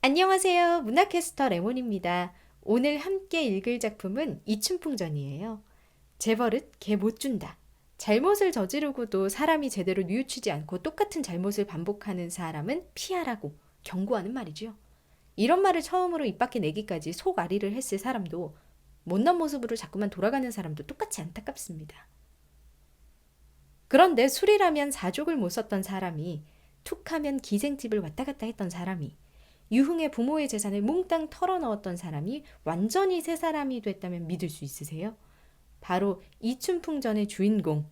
안녕하세요. 문화캐스터 레몬입니다. 오늘 함께 읽을 작품은 이춘풍전이에요. 재벌은 개 못 준다. 잘못을 저지르고도 사람이 제대로 뉘우치지 않고 똑같은 잘못을 반복하는 사람은 피하라고 경고하는 말이죠. 이런 말을 처음으로 입 밖에 내기까지 속앓이를 했을 사람도 못난 모습으로 자꾸만 돌아가는 사람도 똑같이 안타깝습니다. 그런데 술이라면 사족을 못 썼던 사람이 툭하면 기생집을 왔다 갔다 했던 사람이 유흥의 부모의 재산을 몽땅 털어넣었던 사람이 완전히 새 사람이 됐다면 믿을 수 있으세요? 바로 이춘풍전의 주인공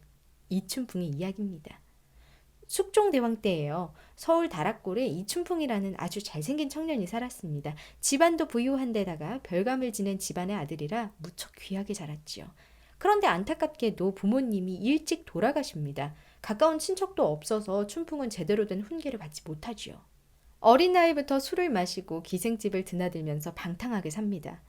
이춘풍의 이야기입니다. 숙종대왕 때예요. 서울 다락골에 이춘풍이라는 아주 잘생긴 청년이 살았습니다. 집안도 부유한 데다가 별감을 지낸 집안의 아들이라 무척 귀하게 자랐지요. 그런데 안타깝게도 부모님이 일찍 돌아가십니다. 가까운 친척도 없어서 춘풍은 제대로 된 훈계를 받지 못하지요. 어린 나이부터 술을 마시고 기생집을 드나들면서 방탕하게 삽니다.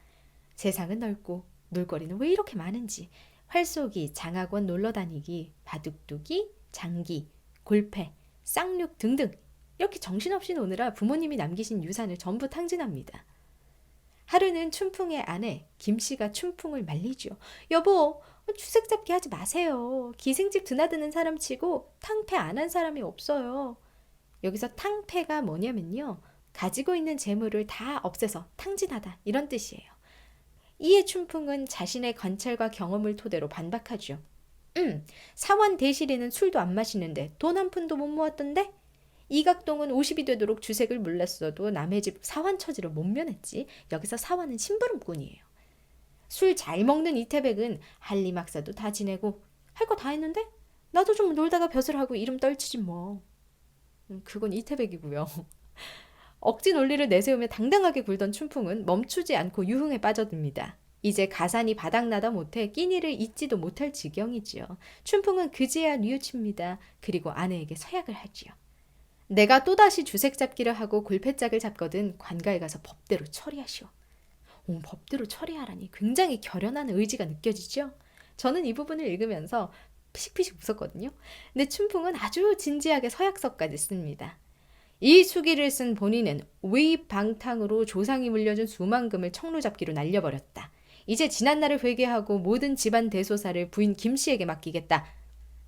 세상은 넓고 놀거리는 왜 이렇게 많은지 활쏘기, 장학원 놀러다니기, 바둑두기, 장기, 골패, 쌍욕 등등 이렇게 정신없이 노느라 부모님이 남기신 유산을 전부 탕진합니다. 하루는 춘풍의 아내 김씨가 춘풍을 말리죠. 여보, 추색 잡기 하지 마세요. 기생집 드나드는 사람 치고 탕패 안 한 사람이 없어요. 여기서 탕패가 뭐냐면요. 가지고 있는 재물을 다 없애서 탕진하다 이런 뜻이에요. 이에 춘풍은 자신의 관찰과 경험을 토대로 반박하죠. 사원 대실이는 술도 안 마시는데 돈 한 푼도 못 모았던데? 이각동은 50이 되도록 주색을 몰랐어도 남의 집 사환 처지를 못 면했지. 여기서 사환은 심부름꾼이에요. 술 잘 먹는 이태백은 한리막사도 다 지내고 할 거 다 했는데? 나도 좀 놀다가 벼슬 하고 이름 떨치지 뭐. 그건 이태백이고요. 억지 논리를 내세우며 당당하게 굴던 춘풍은 멈추지 않고 유흥에 빠져듭니다. 이제 가산이 바닥나다 못해 끼니를 잊지도 못할 지경이지요. 춘풍은 그제야 뉘우칩니다. 그리고 아내에게 서약을 하지요. 내가 또다시 주색 잡기를 하고 골패짝을 잡거든 관가에 가서 법대로 처리하시오. 법대로 처리하라니 굉장히 결연한 의지가 느껴지죠. 저는 이 부분을 읽으면서 피식피식 웃었거든요. 근데 춘풍은 아주 진지하게 서약서까지 씁니다. 이 수기를 쓴 본인은 위방탕으로 조상이 물려준 수만금을 청루잡기로 날려버렸다. 이제 지난날을 회개하고 모든 집안 대소사를 부인 김씨에게 맡기겠다.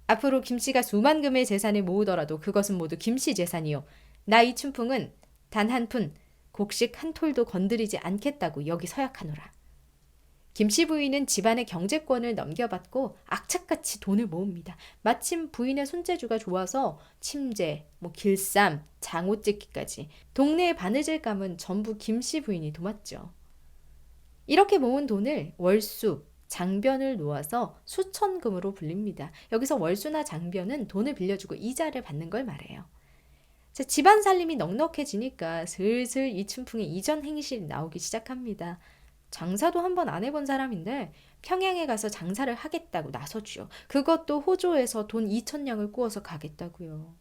앞으로 김씨가 수만금의 재산을 모으더라도 그것은 모두 김씨 재산이요. 나 이춘풍은 단 한 푼, 곡식 한 톨도 건드리지 않겠다고 여기 서약하노라. 김씨 부인은 집안의 경제권을 넘겨받고 악착같이 돈을 모읍니다. 마침 부인의 손재주가 좋아서 침제, 길쌈, 장호 찍기까지 동네의 바느질감은 전부 김씨 부인이 도맡죠. 이렇게 모은 돈을 월수, 장변을 놓아서 수천금으로 불립니다. 여기서 월수나 장변은 돈을 빌려주고 이자를 받는 걸 말해요. 집안 살림이 넉넉해지니까 슬슬 이춘풍의 이전 행실이 나오기 시작합니다. 장사도 한번 안 해본 사람인데 평양에 가서 장사를 하겠다고 나서주요. 그것도 호조에서 돈 2,000냥을 구워서 가겠다고요.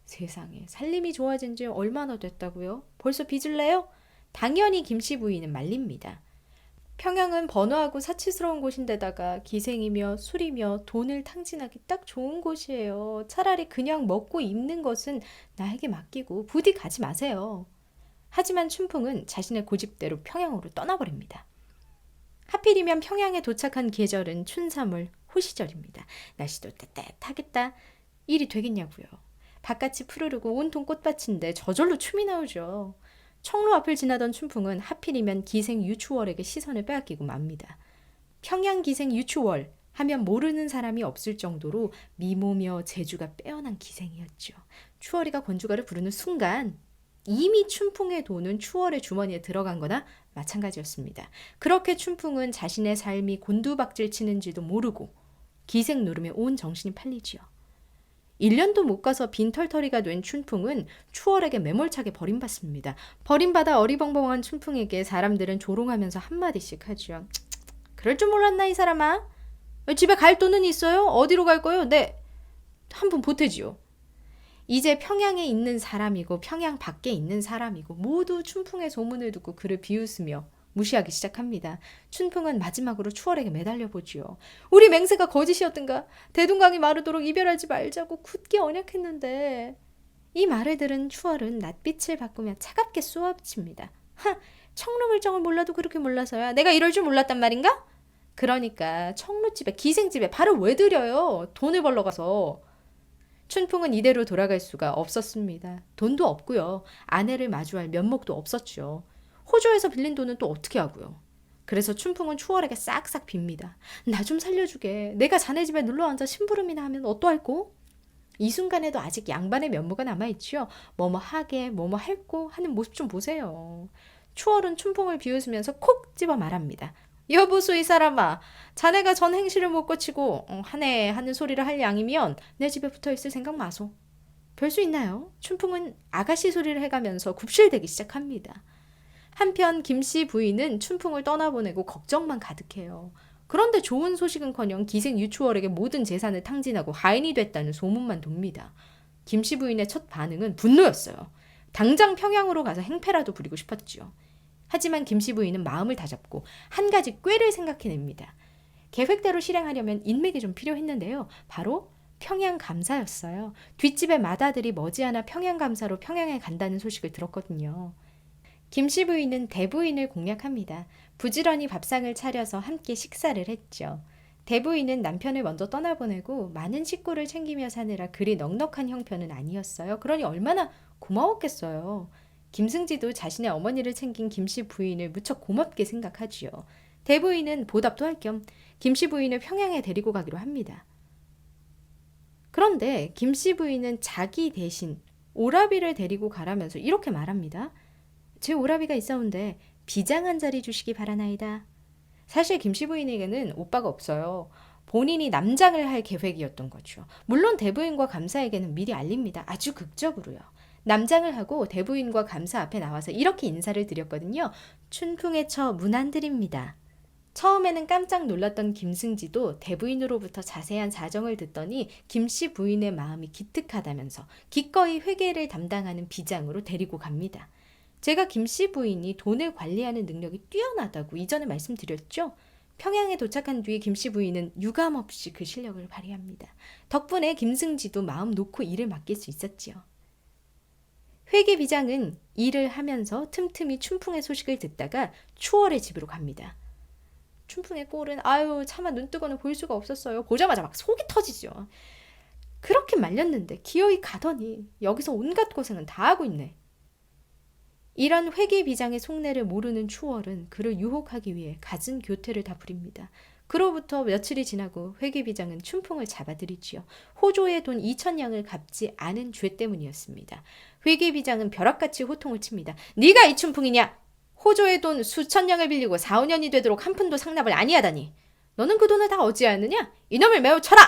세상에 살림이 좋아진 지 얼마나 됐다고요? 벌써 빚을 내요? 당연히 김씨 부인은 말립니다. 평양은 번화하고 사치스러운 곳인데다가 기생이며 술이며 돈을 탕진하기 딱 좋은 곳이에요. 차라리 그냥 먹고 입는 것은 나에게 맡기고 부디 가지 마세요. 하지만 춘풍은 자신의 고집대로 평양으로 떠나버립니다. 하필이면 평양에 도착한 계절은 춘삼월 호시절입니다. 날씨도 따뜻하겠다. 일이 되겠냐고요. 바깥이 푸르르고 온통 꽃밭인데 저절로 춤이 나오죠. 청로 앞을 지나던 춘풍은 하필이면 기생 유추월에게 시선을 빼앗기고 맙니다. 평양 기생 유추월 하면 모르는 사람이 없을 정도로 미모며 재주가 빼어난 기생이었죠. 추월이가 권주가를 부르는 순간 이미 춘풍의 돈은 추월의 주머니에 들어간 거나 마찬가지였습니다. 그렇게 춘풍은 자신의 삶이 곤두박질 치는지도 모르고 기생 노름에 온 정신이 팔리지요. 1년도 못 가서 빈털터리가 된 춘풍은 추월에게 매몰차게 버림받습니다. 버림받아 어리벙벙한 춘풍에게 사람들은 조롱하면서 한마디씩 하죠. 그럴 줄 몰랐나 이 사람아? 집에 갈 돈은 있어요? 어디로 갈 거요? 네, 한 푼 보태지요. 이제 평양에 있는 사람이고 평양 밖에 있는 사람이고 모두 춘풍의 소문을 듣고 그를 비웃으며 무시하기 시작합니다. 춘풍은 마지막으로 추월에게 매달려 보지요. 우리 맹세가 거짓이었던가? 대동강이 마르도록 이별하지 말자고 굳게 언약했는데. 이 말을 들은 추월은 낯빛을 바꾸며 차갑게 쏘아붙입니다. 청루물정을 몰라도 그렇게 몰라서야 내가 이럴 줄 몰랐단 말인가? 그러니까 청루집에 기생집에 발을 왜 들여요? 돈을 벌러 가서. 춘풍은 이대로 돌아갈 수가 없었습니다. 돈도 없고요. 아내를 마주할 면목도 없었죠. 호주에서 빌린 돈은 또 어떻게 하고요. 그래서 춘풍은 추월에게 싹싹 빕니다. 나 좀 살려주게. 내가 자네 집에 눌러앉아 심부름이나 하면 어떠할꼬? 이 순간에도 아직 양반의 면모가 남아있지요. 뭐뭐 하게 뭐뭐 할꼬 하는 모습 좀 보세요. 추월은 춘풍을 비웃으면서 콕 집어 말합니다. 여보소 이 사람아, 자네가 전 행실을 못 고치고 하네 하는 소리를 할 양이면 내 집에 붙어있을 생각 마소. 별 수 있나요? 춘풍은 아가씨 소리를 해가면서 굽실대기 시작합니다. 한편 김씨 부인은 춘풍을 떠나보내고 걱정만 가득해요. 그런데 좋은 소식은커녕 기생 유추월에게 모든 재산을 탕진하고 하인이 됐다는 소문만 돕니다. 김씨 부인의 첫 반응은 분노였어요. 당장 평양으로 가서 행패라도 부리고 싶었지요. 하지만 김씨 부인은 마음을 다잡고 한 가지 꾀를 생각해냅니다. 계획대로 실행하려면 인맥이 좀 필요했는데요. 바로 평양감사였어요. 뒷집의 맏아들이 머지않아 평양감사로 평양에 간다는 소식을 들었거든요. 김씨 부인은 대부인을 공략합니다. 부지런히 밥상을 차려서 함께 식사를 했죠. 대부인은 남편을 먼저 떠나보내고 많은 식구를 챙기며 사느라 그리 넉넉한 형편은 아니었어요. 그러니 얼마나 고마웠겠어요. 김승지도 자신의 어머니를 챙긴 김씨 부인을 무척 고맙게 생각하지요. 대부인은 보답도 할 겸 김씨 부인을 평양에 데리고 가기로 합니다. 그런데 김씨 부인은 자기 대신 오라비를 데리고 가라면서 이렇게 말합니다. 제 오라비가 있어온데 비장 한 자리 주시기 바라나이다. 사실 김씨 부인에게는 오빠가 없어요. 본인이 남장을 할 계획이었던 거죠. 물론 대부인과 감사에게는 미리 알립니다. 아주 극적으로요. 남장을 하고 대부인과 감사 앞에 나와서 이렇게 인사를 드렸거든요. 춘풍의 처 문안드립니다. 처음에는 깜짝 놀랐던 김승지도 대부인으로부터 자세한 사정을 듣더니 김씨 부인의 마음이 기특하다면서 기꺼이 회계를 담당하는 비장으로 데리고 갑니다. 제가 김씨 부인이 돈을 관리하는 능력이 뛰어나다고 이전에 말씀드렸죠? 평양에 도착한 뒤에 김씨 부인은 유감없이 그 실력을 발휘합니다. 덕분에 김승지도 마음 놓고 일을 맡길 수 있었지요. 회계비장은 일을 하면서 틈틈이 춘풍의 소식을 듣다가 추월의 집으로 갑니다. 춘풍의 꼴은 차마 눈뜨고는 볼 수가 없었어요. 보자마자 막 속이 터지죠. 그렇게 말렸는데 기어이 가더니 여기서 온갖 고생은 다 하고 있네. 이런 회계비장의 속내를 모르는 추월은 그를 유혹하기 위해 갖은 교태를 다 부립니다. 그로부터 며칠이 지나고 회계비장은 춘풍을 잡아들이지요. 호조의 돈 2,000냥을 갚지 않은 죄 때문이었습니다. 회계비장은 벼락같이 호통을 칩니다. 네가 이 춘풍이냐? 호조의 돈 수천 냥을 빌리고 4, 5년이 되도록 한 푼도 상납을 아니하다니. 너는 그 돈을 다 어찌하느냐? 이놈을 매우 쳐라!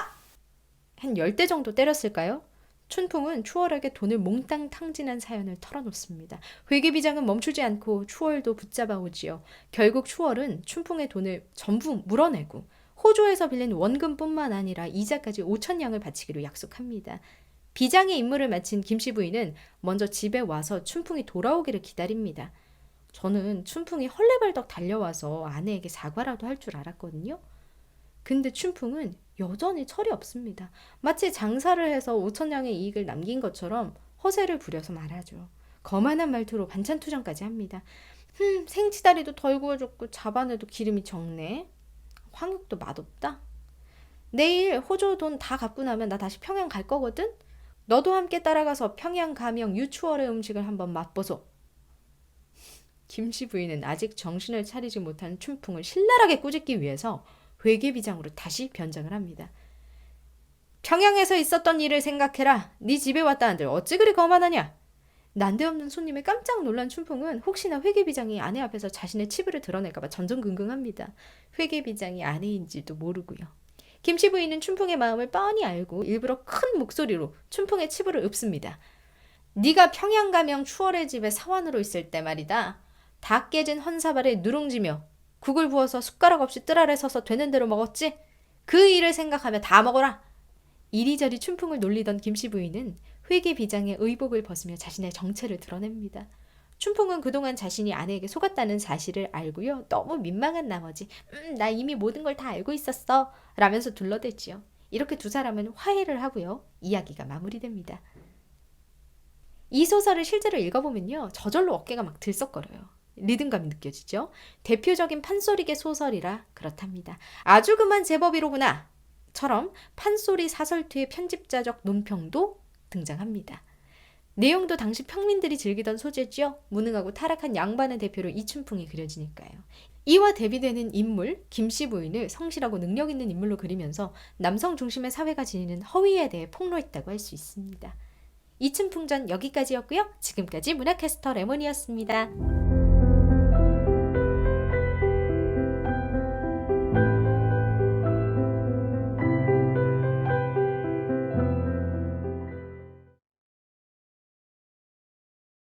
한 10대 정도 때렸을까요? 춘풍은 추월에게 돈을 몽땅 탕진한 사연을 털어놓습니다. 회계비장은 멈추지 않고 추월도 붙잡아 오지요. 결국 추월은 춘풍의 돈을 전부 물어내고 호조에서 빌린 원금뿐만 아니라 이자까지 5,000냥을 바치기로 약속합니다. 비장의 임무를 마친 김씨 부인은 먼저 집에 와서 춘풍이 돌아오기를 기다립니다. 저는 춘풍이 헐레벌떡 달려와서 아내에게 사과라도 할 줄 알았거든요. 근데 춘풍은 여전히 철이 없습니다. 마치 장사를 해서 5,000냥의 이익을 남긴 것처럼 허세를 부려서 말하죠. 거만한 말투로 반찬 투정까지 합니다. 생치다리도 덜 구워줬고 잡아내도 기름이 적네. 황육도 맛없다. 내일 호조 돈 다 갚고 나면 나 다시 평양 갈 거거든? 너도 함께 따라가서 평양 가명 유추월의 음식을 한번 맛보소. 김씨 부인은 아직 정신을 차리지 못한 춘풍을 신랄하게 꾸짖기 위해서 회계비장으로 다시 변장을 합니다. 평양에서 있었던 일을 생각해라. 네 집에 왔다는들 어찌 그리 거만하냐. 난데없는 손님에 깜짝 놀란 춘풍은 혹시나 회계비장이 아내 앞에서 자신의 치부를 드러낼까봐 전전긍긍합니다. 회계비장이 아내인지도 모르고요. 김씨 부인은 춘풍의 마음을 뻔히 알고 일부러 큰 목소리로 춘풍의 치부를 읊습니다. 네가 평양 가명 추월의 집에 사원으로 있을 때 말이다. 다 깨진 헌사발에 누룽지며 국을 부어서 숟가락 없이 뜰 아래 서서 되는 대로 먹었지? 그 일을 생각하며 다 먹어라. 이리저리 춘풍을 놀리던 김씨 부인은 회계비장의 의복을 벗으며 자신의 정체를 드러냅니다. 춘풍은 그동안 자신이 아내에게 속았다는 사실을 알고요. 너무 민망한 나머지 나 이미 모든 걸 다 알고 있었어 라면서 둘러댔지요. 이렇게 두 사람은 화해를 하고요. 이야기가 마무리됩니다. 이 소설을 실제로 읽어보면요. 저절로 어깨가 막 들썩거려요. 리듬감이 느껴지죠. 대표적인 판소리계 소설이라 그렇답니다. 아주 그만 제법이로구나 처럼 판소리 사설투의 편집자적 논평도 등장합니다. 내용도 당시 평민들이 즐기던 소재죠. 무능하고 타락한 양반의 대표로 이춘풍이 그려지니까요. 이와 대비되는 인물 김씨 부인을 성실하고 능력 있는 인물로 그리면서 남성 중심의 사회가 지니는 허위에 대해 폭로했다고 할 수 있습니다. 이춘풍전 여기까지였고요. 지금까지 문화캐스터 레몬이었습니다.